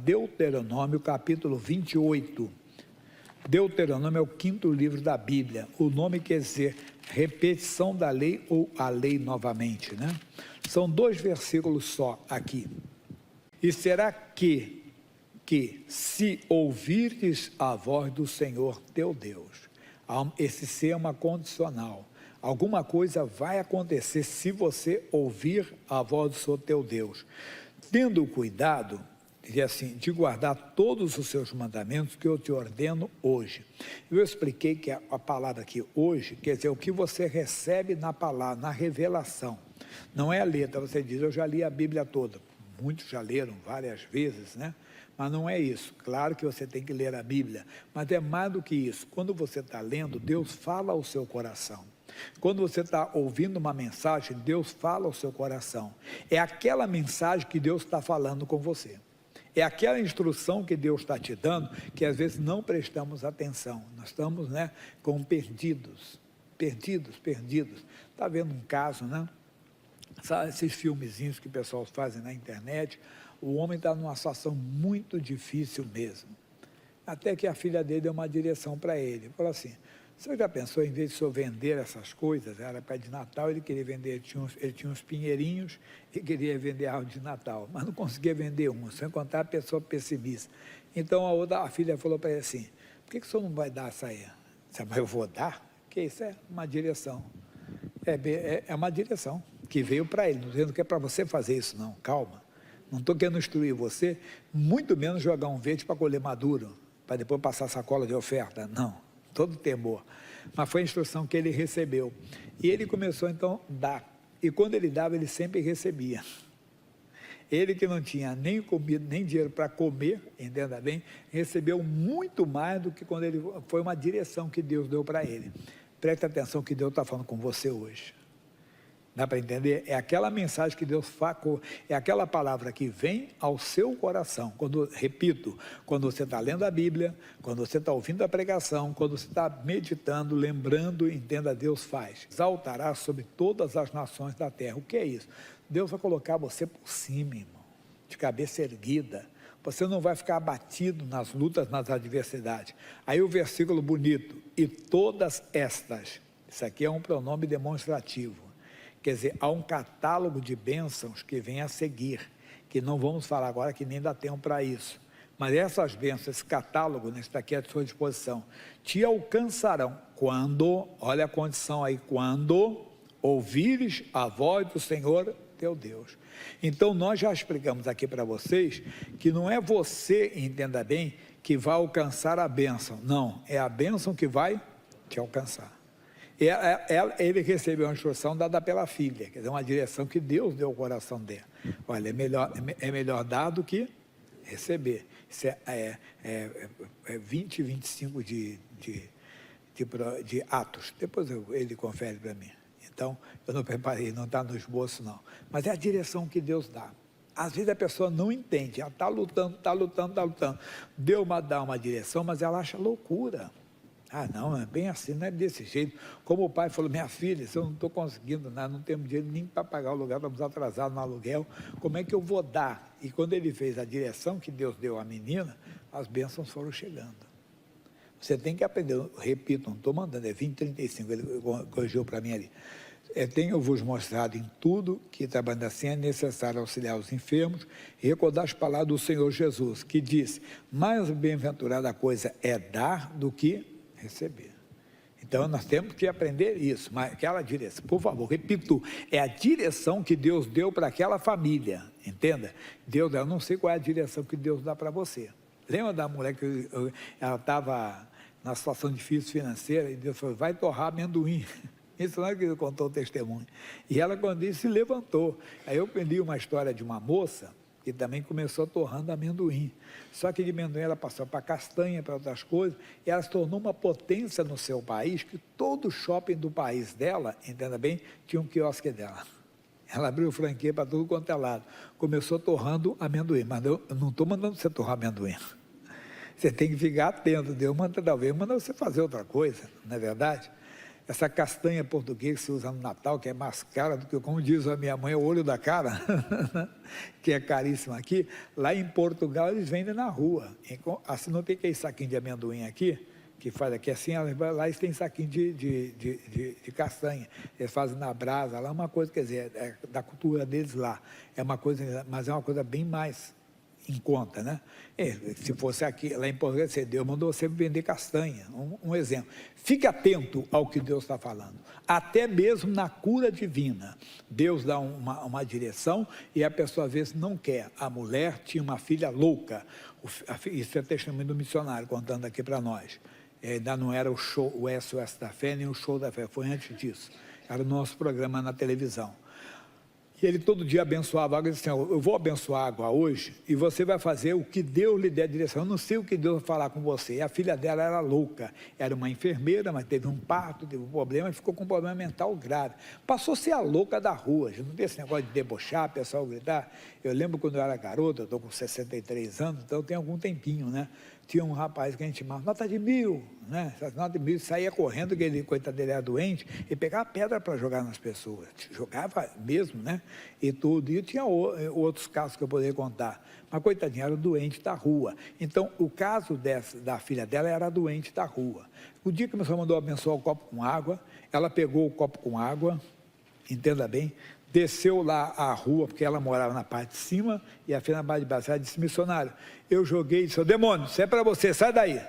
Deuteronômio, capítulo 28. Deuteronômio é o 5º livro da Bíblia. O nome quer dizer repetição da lei ou a lei novamente, né? São 2 versículos só aqui. E será que se ouvires a voz do Senhor teu Deus, esse ser é uma condicional, alguma coisa vai acontecer se você ouvir a voz do Senhor teu Deus, tendo cuidado de guardar todos os seus mandamentos que eu te ordeno hoje. Eu expliquei que a palavra aqui hoje quer dizer o que você recebe na palavra, na revelação, não é a letra. Você diz, eu já li a Bíblia toda, muitos já leram várias vezes, né? Mas não é isso. Claro que você tem que ler a Bíblia, mas é mais do que isso. Quando você está lendo, Deus fala ao seu coração. Quando você está ouvindo uma mensagem, Deus fala ao seu coração. É aquela mensagem que Deus está falando com você. É aquela instrução que Deus está te dando, que às vezes não prestamos atenção. Nós estamos, né, como perdidos. Está vendo um caso, né? Sabe, esses filmezinhos que o pessoal fazem na internet, o homem está numa situação muito difícil mesmo. Até que a filha dele deu uma direção para ele. Falou assim, você já pensou, em vez de o senhor vender essas coisas, era para de Natal, ele queria vender, ele tinha uns pinheirinhos e queria vender árvore de Natal, mas não conseguia vender um, sem contar a pessoa pessimista. Então a filha falou para ele assim, por que o senhor não vai dar essa aí? Mas eu vou dar? Que isso é uma direção. É uma direção que veio para ele, não dizendo que é para você fazer isso, não, calma. Não estou querendo instruir você, muito menos jogar um verde para colher maduro, para depois passar sacola de oferta, não, todo temor. Mas foi a instrução que ele recebeu. E ele começou então a dar, e quando ele dava, ele sempre recebia. Ele que não tinha nem comida, nem dinheiro para comer, entenda bem, recebeu muito mais do que quando ele, foi uma direção que Deus deu para ele. Preste atenção que Deus está falando com você hoje. Dá para entender? É aquela mensagem que Deus fala, é aquela palavra que vem ao seu coração. Repito, quando você está lendo a Bíblia, quando você está ouvindo a pregação, quando você está meditando, lembrando, entenda, Deus faz. Exaltará sobre todas as nações da terra. O que é isso? Deus vai colocar você por cima, irmão, de cabeça erguida. Você não vai ficar abatido nas lutas, nas adversidades. Aí o versículo bonito, e todas estas, isso aqui é um pronome demonstrativo. Quer dizer, há um catálogo de bênçãos que vem a seguir, que não vamos falar agora, que nem dá tempo para isso. Mas essas bênçãos, esse catálogo, né, está aqui à sua disposição, te alcançarão quando, olha a condição aí, quando ouvires a voz do Senhor teu Deus. Então, nós já explicamos aqui para vocês que não é você, entenda bem, que vai alcançar a bênção. Não, é a bênção que vai te alcançar. Ele recebeu uma instrução dada pela filha, quer dizer, uma direção que Deus deu ao coração dele. Olha, é melhor dar do que receber. Isso é 20 e 25 de Atos. Depois ele confere para mim. Então, eu não preparei, não está no esboço, não. Mas é a direção que Deus dá. Às vezes a pessoa não entende, ela está lutando. Deus dá uma direção, mas ela acha loucura. Ah, não, é bem assim, não é desse jeito. Como o pai falou, minha filha, se eu não estou conseguindo nada, não temos dinheiro nem para pagar o lugar, estamos atrasados no aluguel, como é que eu vou dar? E quando ele fez a direção que Deus deu à menina, as bênçãos foram chegando. Você tem que aprender, eu repito, não estou mandando, é 20:35, ele corrigiu para mim ali. Tenho vos mostrado em tudo que, trabalhando assim, é necessário auxiliar os enfermos e recordar as palavras do Senhor Jesus, que diz, mais bem-aventurada coisa é dar do que receber. Então, nós temos que aprender isso, mas aquela direção, por favor, repito, é a direção que Deus deu para aquela família, entenda? Deus, eu não sei qual é a direção que Deus dá para você. Lembra da mulher que ela estava na situação difícil financeira e Deus falou, vai torrar amendoim. Isso não é que ele contou o testemunho. E ela, quando disse, se levantou. Aí eu li uma história de uma moça que também começou torrando amendoim. Só que de amendoim ela passou para castanha, para outras coisas, e ela se tornou uma potência no seu país, que todo shopping do país dela, entenda bem, tinha um quiosque dela. Ela abriu franquia para tudo quanto é lado. Começou torrando amendoim, mas eu não estou mandando você torrar amendoim. Você tem que ficar atento, Deus manda talvez, manda você fazer outra coisa, não é verdade? essa castanha portuguesa que se usa no Natal, que é mais cara do que, como diz a minha mãe, o olho da cara, que é caríssima aqui, lá em Portugal eles vendem na rua. Assim, não tem aquele saquinho de amendoim aqui, que faz aqui assim, lá eles têm saquinho de castanha, eles fazem na brasa, lá é uma coisa, quer dizer, é da cultura deles lá, é uma coisa, mas é uma coisa bem mais em conta, né? Se fosse aqui, lá em Portugal, Deus mandou você vender castanha, um exemplo. Fique atento ao que Deus está falando, até mesmo na cura divina, Deus dá uma direção e a pessoa às vezes não quer. A mulher tinha uma filha louca, isso é testemunho do missionário contando aqui para nós. Ainda não era o show, o SOS da Fé, nem o show da fé, foi antes disso. Era o nosso programa na televisão. E ele todo dia abençoava a água, e disse assim, eu vou abençoar a água hoje, e você vai fazer o que Deus lhe der a direção. Eu não sei o que Deus vai falar com você. E a filha dela era louca, era uma enfermeira, mas teve um parto, teve um problema, e ficou com um problema mental grave. Passou a ser a louca da rua, não tem esse negócio de debochar, pessoal gritar. Eu lembro quando eu era garoto, eu estou com 63 anos, então tem algum tempinho, né? Tinha um rapaz que a gente chamava, nota de 1000, né? Nota de 1000, saía correndo, que ele, coitado dele, era doente, e pegava pedra para jogar nas pessoas, jogava mesmo, né? E tudo, e tinha outros casos que eu poderia contar, mas coitadinha, era doente da rua. Então, o caso da filha dela era doente da rua. O dia que o senhor mandou abençoar o copo com água, ela pegou o copo com água, entenda bem, desceu lá a rua, porque ela morava na parte de cima, e a filha na parte de baixo. Ela disse, missionário, eu joguei, disse, demônio, isso é para você, sai daí.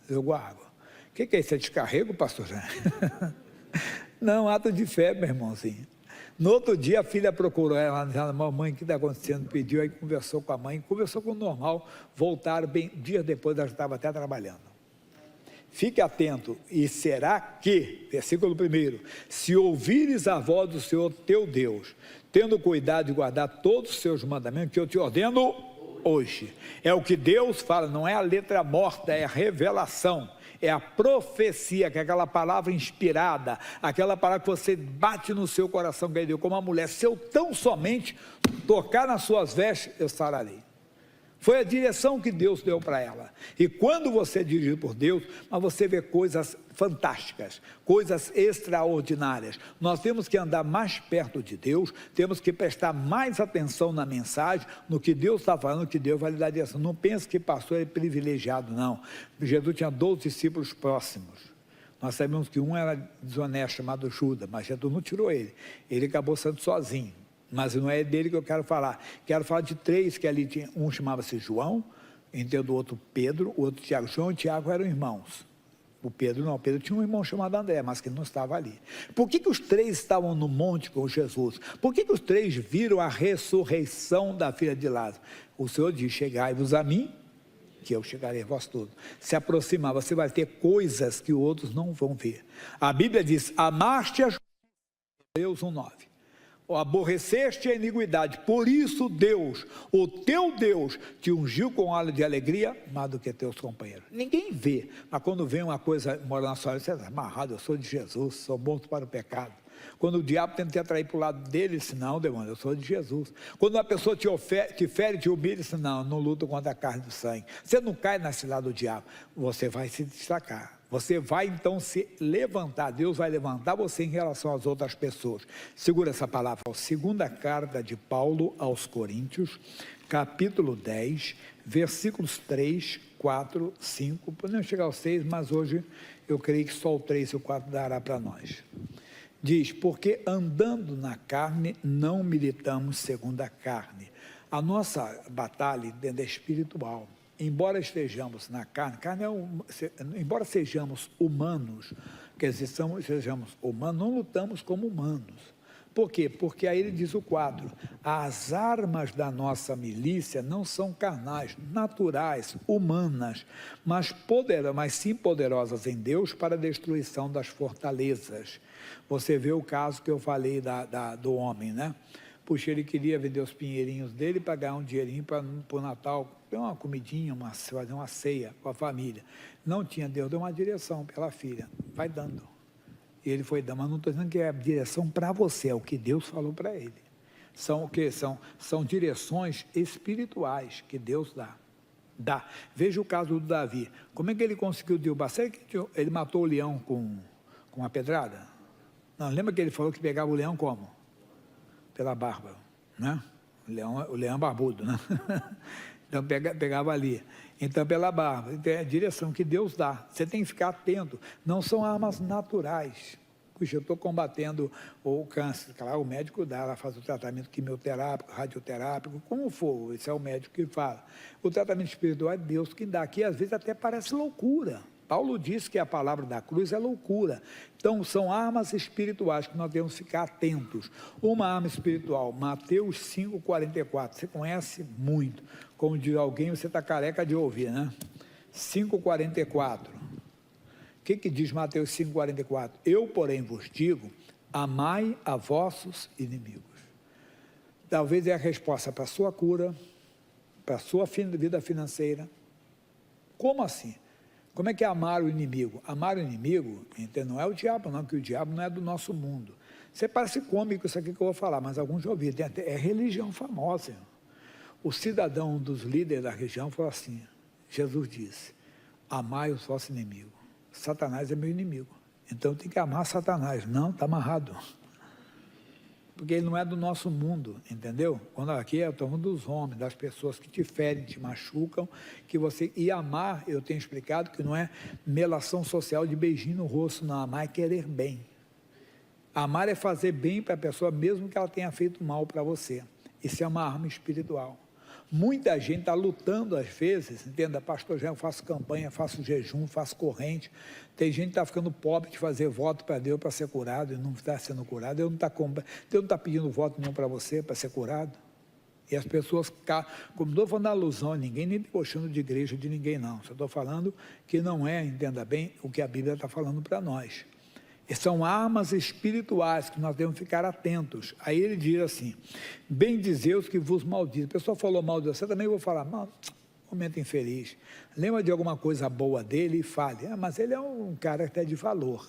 Jogou a água. O que é isso? É descarrego, pastor? Não, ato de fé, meu irmãozinho. No outro dia, a filha procurou ela, dizendo, mamãe, o que está acontecendo? Pediu, aí conversou com a mãe, conversou com o normal, voltaram, bem, dias depois, ela estava até trabalhando. Fique atento, e será que, versículo 1, se ouvires a voz do Senhor teu Deus, tendo cuidado de guardar todos os seus mandamentos, que eu te ordeno hoje. É o que Deus fala, não é a letra morta, é a revelação, é a profecia, que é aquela palavra inspirada, aquela palavra que você bate no seu coração, que Deus, como uma mulher, se eu tão somente tocar nas suas vestes, eu sararei. Foi a direção que Deus deu para ela. E quando você é dirigido por Deus, mas você vê coisas fantásticas, coisas extraordinárias. Nós temos que andar mais perto de Deus, temos que prestar mais atenção na mensagem, no que Deus está falando, que Deus vai lhe dar direção. Não pense que pastor é privilegiado, não. Jesus tinha 12 discípulos próximos. Nós sabemos que um era desonesto, chamado Judas, mas Jesus não tirou ele. Ele acabou sendo sozinho. Mas não é dele que eu quero falar. Quero falar de 3 que ali tinha. Um chamava-se João, entendo, o outro Pedro, o outro Tiago. João e Tiago eram irmãos. O Pedro não. O Pedro tinha um irmão chamado André, mas que não estava ali. Por que os 3 estavam no monte com Jesus? Por que os 3 viram a ressurreição da filha de Lázaro? O Senhor diz, chegai-vos a mim, que eu chegarei a vós todos. Se aproximar, você vai ter coisas que outros não vão ver. A Bíblia diz, amaste a Deus 1:9. Aborreceste a iniquidade, por isso Deus, o teu Deus, te ungiu com óleo de alegria, mais do que teus companheiros. Ninguém vê, mas quando vem uma coisa, mora na sua vida, você está amarrado, eu sou de Jesus, sou morto para o pecado. Quando o diabo tenta te atrair para o lado dele, diz, não, demônio, eu sou de Jesus. Quando uma pessoa te fere, te humilha, diz, não luto contra a carne e o sangue. Você não cai nesse lado do diabo, você vai se destacar. Você vai então se levantar, Deus vai levantar você em relação às outras pessoas. Segura essa palavra, segunda carta de Paulo aos Coríntios, capítulo 10, versículos 3, 4, 5, podemos chegar aos 6, mas hoje eu creio que só o 3 e o 4 dará para nós. Diz, porque andando na carne, não militamos segundo a carne. A nossa batalha é espiritual. Embora estejamos na carne embora sejamos humanos, quer dizer, sejamos humanos, não lutamos como humanos. Por quê? Porque aí ele diz o 4, as armas da nossa milícia não são carnais, naturais, humanas, mas sim poderosas em Deus para a destruição das fortalezas. Você vê o caso que eu falei do homem, né? Puxa, ele queria vender os pinheirinhos dele para ganhar um dinheirinho para o Natal, ter uma comidinha, fazer uma ceia com a família. Não tinha, Deus deu uma direção pela filha, vai dando. E ele foi dando, mas não estou dizendo que é a direção para você, é o que Deus falou para ele. São o quê? São direções espirituais que Deus dá. Veja o caso do Davi. Como é que ele conseguiu derrubar? Ele matou o leão com Com uma pedrada? Não, lembra que ele falou que pegava o leão como? Pela barba, né? O leão barbudo, né? Então pegava ali. Então pela barba. Então é a direção que Deus dá. Você tem que ficar atento. Não são armas naturais. Puxa, eu estou combatendo o câncer. Claro, o médico dá, ela faz o tratamento quimioterápico, radioterápico, como for, esse é o médico que fala. O tratamento espiritual é Deus que dá, que às vezes até parece loucura. Paulo disse que a palavra da cruz é loucura. Então, são armas espirituais que nós devemos ficar atentos. Uma arma espiritual, Mateus 5,44, você conhece muito. Como diz alguém, você está careca de ouvir, né? 5,44. O que diz Mateus 5,44? Eu, porém, vos digo, amai a vossos inimigos. Talvez é a resposta para a sua cura, para a sua vida financeira. Como assim? Como é que é amar o inimigo? Amar o inimigo, não é o diabo não, que o diabo não é do nosso mundo. Você parece cômico isso aqui que eu vou falar, mas alguns já ouviram, é religião famosa. O cidadão dos líderes da região falou assim, Jesus disse, amai os vossos inimigos. Satanás é meu inimigo, então tem que amar Satanás. Não, está amarrado. Porque ele não é do nosso mundo, entendeu? Quando aqui eu estou falando dos homens, das pessoas que te ferem, te machucam, que você... E amar, eu tenho explicado que não é melação social de beijinho no rosto, não. Amar é querer bem. Amar é fazer bem para a pessoa, mesmo que ela tenha feito mal para você. Isso é uma arma espiritual. Muita gente está lutando às vezes, entenda, pastor, já eu faço campanha, faço jejum, faço corrente, tem gente que está ficando pobre de fazer voto para Deus para ser curado e não está sendo curado, Deus não está pedindo voto nenhum para você para ser curado, e as pessoas, como estou falando da alusão a ninguém, nem debochando de igreja de ninguém não, só estou falando que não é, entenda bem, o que a Bíblia está falando para nós. E são armas espirituais que nós devemos ficar atentos. Aí ele diz assim, bendize os que vos maldizem. A pessoa falou mal de você, também vou falar, momento infeliz. Lembra de alguma coisa boa dele e fale. Mas ele é um cara até de valor.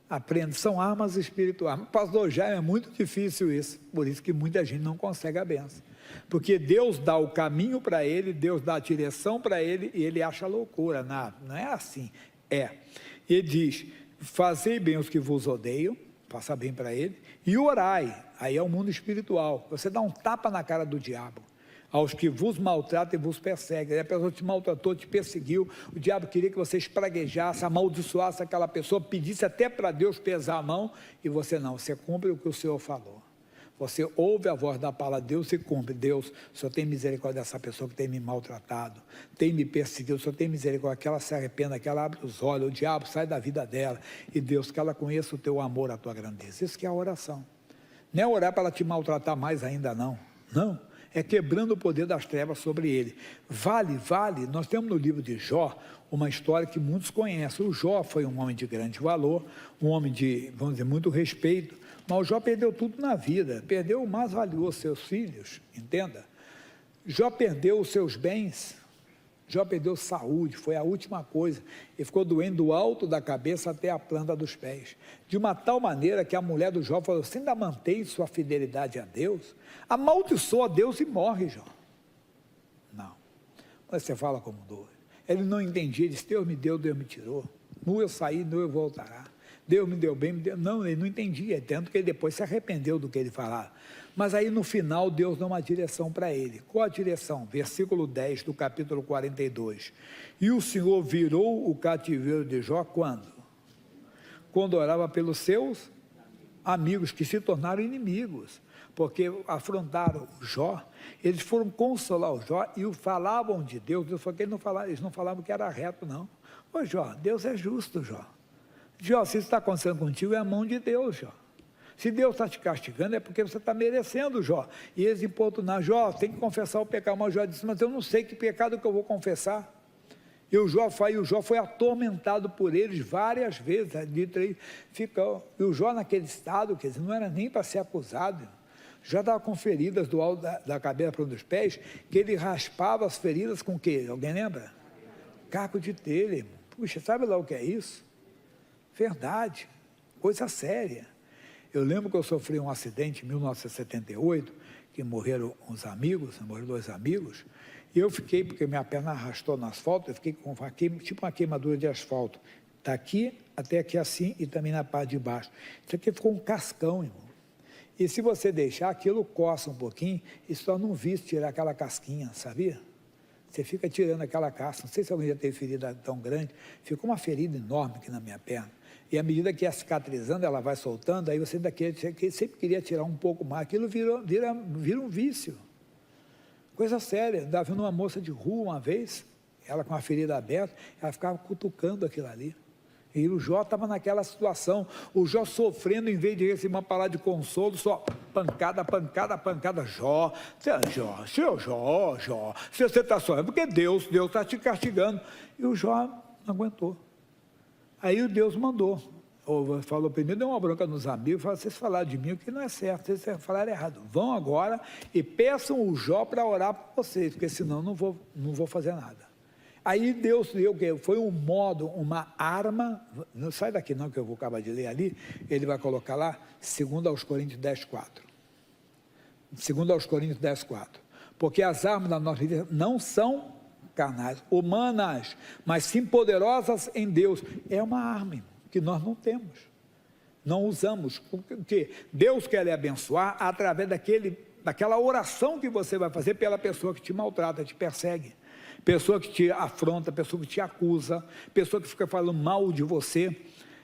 Aprenda, são armas espirituais. Pastor, já é muito difícil isso. Por isso que muita gente não consegue a benção. Porque Deus dá o caminho para ele, Deus dá a direção para ele e ele acha loucura. Não é assim. Ele diz... Fazei bem os que vos odeiam, faça bem para ele, e orai, aí é o mundo espiritual, você dá um tapa na cara do diabo, aos que vos maltratam e vos perseguem, a pessoa te maltratou, te perseguiu, o diabo queria que você espraguejasse, amaldiçoasse aquela pessoa, pedisse até para Deus pesar a mão, e você não, você cumpre o que o Senhor falou. Você ouve a voz da palavra de Deus e cumpre. Deus, o Senhor tem misericórdia dessa pessoa que tem me maltratado, tem me perseguido, o Senhor tem misericórdia, que ela se arrependa, que ela abre os olhos, o diabo sai da vida dela, e Deus, que ela conheça o teu amor, a tua grandeza. Isso que é a oração. Não é orar para ela te maltratar mais ainda não, é quebrando o poder das trevas sobre ele. Vale, nós temos no livro de Jó, uma história que muitos conhecem. O Jó foi um homem de grande valor, um homem de, vamos dizer, muito respeito, mas o Jó perdeu tudo na vida, perdeu o mais valioso, seus filhos, entenda? Jó perdeu os seus bens, Jó perdeu saúde, foi a última coisa, ele ficou doendo do alto da cabeça até a planta dos pés, de uma tal maneira que a mulher do Jó falou, você ainda mantém sua fidelidade a Deus? Amaldiçoa a Deus e morre, Jó. Não, mas você fala como doido. Ele não entendia, ele disse, Deus me deu, Deus me tirou, nu eu saí, nu eu voltará. Deus me deu bem, não, ele não entendia, tanto que ele depois se arrependeu do que ele falava. Mas aí no final Deus dá uma direção para ele. Qual a direção? Versículo 10 do capítulo 42. E o Senhor virou o cativeiro de Jó quando? Quando orava pelos seus amigos, que se tornaram inimigos, porque afrontaram o Jó, eles foram consolar o Jó e falavam de Deus, Deus falou que eles não falavam que era reto não. Ô Jó, Deus é justo, Jó. Jó, se isso está acontecendo contigo, é a mão de Deus, Jó. Se Deus está te castigando, é porque você está merecendo, Jó. E eles importunaram, Jó, tem que confessar o pecado. Mas Jó disse, mas eu não sei que pecado que eu vou confessar. E o Jó foi atormentado por eles várias vezes. E o Jó naquele estado, quer dizer, não era nem para ser acusado. Já estava com feridas do alto da cabeça para um dos pés, que ele raspava as feridas com o quê? Alguém lembra? Caco de telha, irmão. Puxa, sabe lá o que é isso? Verdade, coisa séria. Eu lembro que eu sofri um acidente em 1978, que morreram morreram 2 amigos, e eu fiquei, porque minha perna arrastou no asfalto, eu fiquei com tipo uma queimadura de asfalto. Está aqui, até aqui assim, e também na parte de baixo. Isso aqui ficou um cascão, irmão. E se você deixar, aquilo coça um pouquinho, e só não vício tirar aquela casquinha, sabia? Você fica tirando aquela casca. Não sei se alguém já teve ferida tão grande. Ficou uma ferida enorme aqui na minha perna. E à medida que ia cicatrizando, ela vai soltando, aí você sempre queria tirar um pouco mais. Aquilo vira um vício. Coisa séria. Estava vendo uma moça de rua uma vez, ela com a ferida aberta, ela ficava cutucando aquilo ali. E o Jó estava naquela situação, o Jó sofrendo, em vez de receber uma palavra de consolo, só pancada, pancada, pancada. Jó, Jó, se você está sofrendo, porque Deus está te castigando. E o Jó não aguentou. Aí o Deus mandou, falou primeiro, deu uma bronca nos amigos, falou, vocês falaram de mim, o que não é certo, vocês falaram errado. Vão agora e peçam o Jó para orar por vocês, porque senão não vou fazer nada. Aí Deus deu o quê? Foi um modo, uma arma, não sai daqui não, que eu vou acabar de ler ali, ele vai colocar lá, 2 aos Coríntios 10:4. 2 aos Coríntios 10:4. Porque as armas da nossa vida não são carnais, humanas, mas sim poderosas em Deus. É uma arma, irmão, que nós não temos, não usamos, porque Deus quer lhe abençoar através daquela oração que você vai fazer pela pessoa que te maltrata, te persegue. Pessoa que te afronta, pessoa que te acusa, pessoa que fica falando mal de você.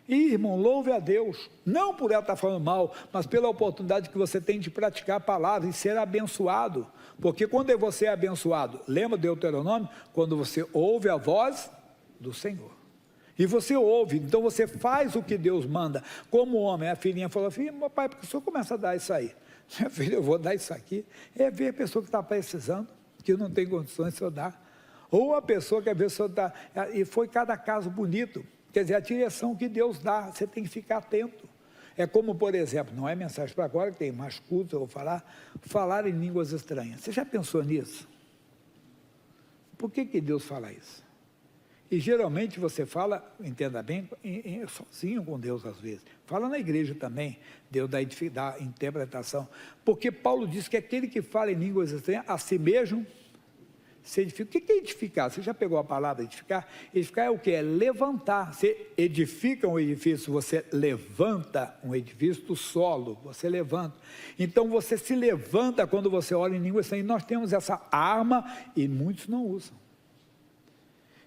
E, irmão, louve a Deus, não por ela estar falando mal, mas pela oportunidade que você tem de praticar a palavra e ser abençoado. Porque quando você é abençoado, lembra do Deuteronômio? Quando você ouve a voz do Senhor. E você ouve, então você faz o que Deus manda. Como homem, a filhinha falou, filho, meu pai, por que o senhor começa a dar isso aí? Minha filha, eu vou dar isso aqui. É ver a pessoa que está precisando, que não tem condições de eu dar. Ou a pessoa que a pessoa está... E foi cada caso bonito. Quer dizer, a direção que Deus dá, você tem que ficar atento. É como, por exemplo, não é mensagem para agora, que tem mais culto, eu vou falar em línguas estranhas. Você já pensou nisso? Por que Deus fala isso? E geralmente você fala, entenda bem, sozinho com Deus às vezes. Fala na igreja também, Deus dá interpretação. Porque Paulo diz que aquele que fala em línguas estranhas, a si mesmo... se edifica. O que é edificar? Você já pegou a palavra edificar? Edificar é o que? É levantar. Você edifica um edifício, você levanta um edifício do solo, você levanta. Então você se levanta quando você ora em língua estranha. E nós temos essa arma e muitos não usam.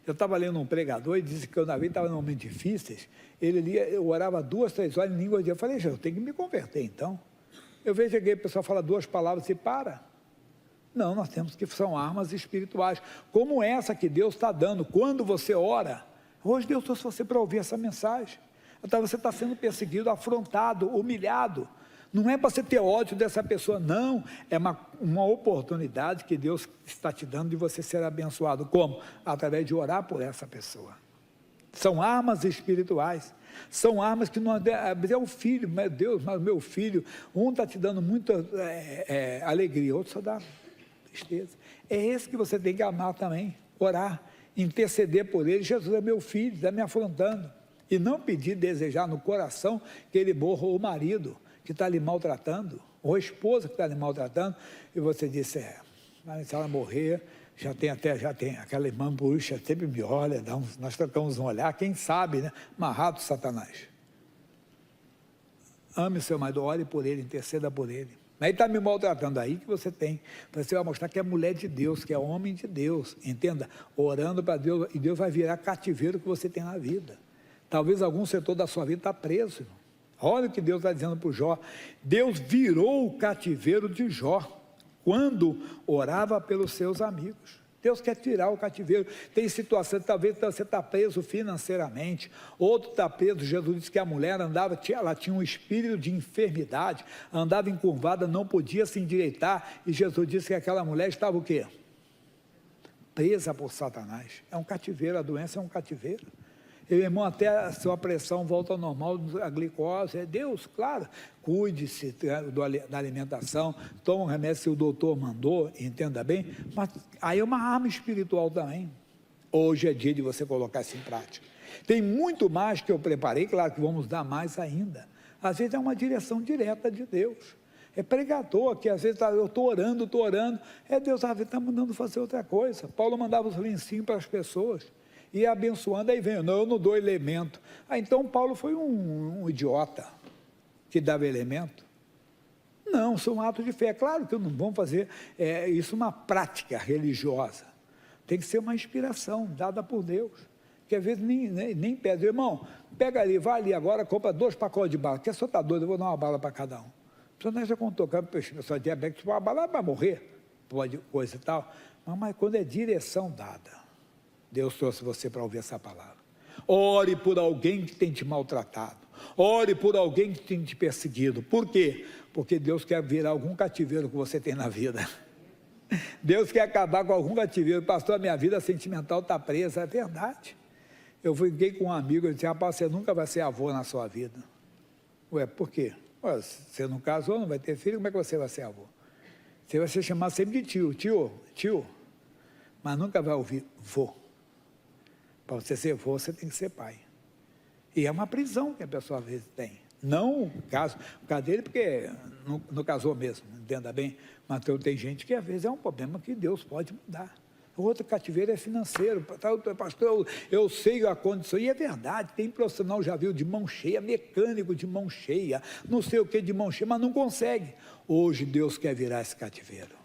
Eu estava lendo um pregador e disse que eu na vida estava em momentos difíceis. Eu orava 2, 3 horas em língua. Eu falei, eu tenho que me converter então. Eu vejo que a pessoa fala 2 palavras e para. Não, nós temos que são armas espirituais, como essa que Deus está dando, quando você ora. Hoje Deus trouxe você para ouvir essa mensagem. Então você está sendo perseguido, afrontado, humilhado. Não é para você ter ódio dessa pessoa, não. É uma oportunidade que Deus está te dando de você ser abençoado. Como? Através de orar por essa pessoa. São armas espirituais. São armas que não é o filho, meu Deus, mas meu filho, um está te dando muita alegria, outro só dá tristeza. É esse que você tem que amar também, orar, interceder por ele. Jesus é meu filho, está me afrontando. E não pedir, desejar no coração que ele morra, o marido que está lhe maltratando, ou a esposa que está lhe maltratando, e você disse, mas se ela morrer, já tem aquela irmã bruxa, sempre me olha, nós trocamos um olhar, quem sabe, né? Amarrado Satanás. Ame o seu marido, ore por ele, interceda por ele. Aí está me maltratando, aí que você vai mostrar que é mulher de Deus, que é homem de Deus, entenda? Orando para Deus, e Deus vai virar cativeiro que você tem na vida. Talvez algum setor da sua vida está preso, irmão. Olha o que Deus está dizendo para o Jó. Deus virou o cativeiro de Jó, quando orava pelos seus amigos. Deus quer tirar o cativeiro. Tem situações, talvez você está preso financeiramente, outro está preso. Jesus disse que a mulher ela tinha um espírito de enfermidade, andava encurvada, não podia se endireitar, e Jesus disse que aquela mulher estava o quê? Presa por Satanás. É um cativeiro, a doença é um cativeiro. Irmão, até a sua pressão volta ao normal, a glicose, é Deus, claro, cuide-se da alimentação, toma um remédio se o doutor mandou, entenda bem, mas aí é uma arma espiritual também. Hoje é dia de você colocar isso em prática. Tem muito mais que eu preparei, claro que vamos dar mais ainda. Às vezes é uma direção direta de Deus. É pregador que às vezes eu estou orando, Deus às vezes está mandando fazer outra coisa. Paulo mandava os lencinhos para as pessoas. ia abençoando, aí vem, não, eu não dou elemento. Então Paulo foi um idiota que dava elemento. Não, isso é um ato de fé. Claro que não vamos fazer isso uma prática religiosa. Tem que ser uma inspiração dada por Deus. Que às vezes nem pede. Irmão, pega ali, vai ali agora, compra 2 pacotes de bala. Que só está doido, eu vou dar uma bala para cada um. O senhor já contou que a pessoa diabética, uma bala vai morrer, pode, coisa e tal. Mas quando é direção dada, Deus trouxe você para ouvir essa palavra. Ore por alguém que tem te maltratado. Ore por alguém que tem te perseguido. Por quê? Porque Deus quer virar algum cativeiro que você tem na vida. Deus quer acabar com algum cativeiro. Pastor, a minha vida sentimental está presa. É verdade. Eu fiquei com um amigo, ele disse, rapaz, você nunca vai ser avô na sua vida. Ué, por quê? Ué, você não casou, não vai ter filho, como é que você vai ser avô? Você vai ser chamado sempre de tio, mas nunca vai ouvir vô. Para você ser vô, você tem que ser pai. E é uma prisão que a pessoa às vezes tem. Não o caso dele, porque não casou mesmo, entenda bem, mas tem gente que às vezes é um problema que Deus pode mudar. O outro cativeiro é financeiro. Pastor, eu sei a condição, e é verdade, tem profissional, já viu, de mão cheia, mecânico de mão cheia, não sei o que de mão cheia, mas não consegue. Hoje Deus quer virar esse cativeiro.